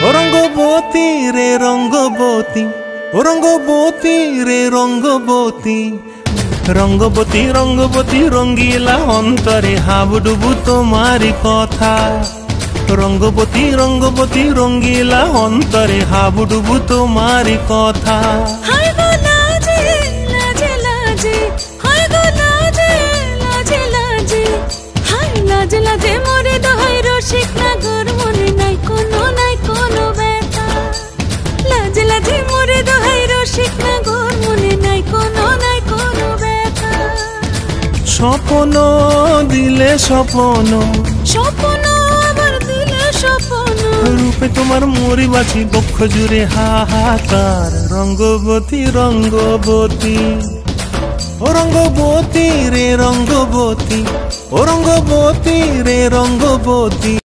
রঙ্গবতী রে রঙ্গবতী, রঙ্গবতী রে রঙ্গবতী, রঙ্গবতী রঙ্গবতী রঙ্গিলা অন্তরে হাবুডুবু তোমারি কথা। রঙ্গবতী রঙ্গবতী রঙ্গিলা অন্তরে হাবুডুবু তোমারি কথা। লাজে লাজে মোরে দোহাই রসিক নাগর মনে নাই কোনো ব্যথা। লাজে লাজে মোরে দোহাই রসিক নাগর মনে নাই কোনো ব্যথা। স্বপ্ন দিলে স্বপ্ন, স্বপ্ন আবার দিলে স্বপ্ন, রূপে তোমার মরি বাছি বক্ষ জুড়ে হাহাকার। রঙ্গবতী রঙ্গবতী, রঙ্গবতী রে রঙ্গবতী, রঙ্গবতী রে রঙ্গবতী।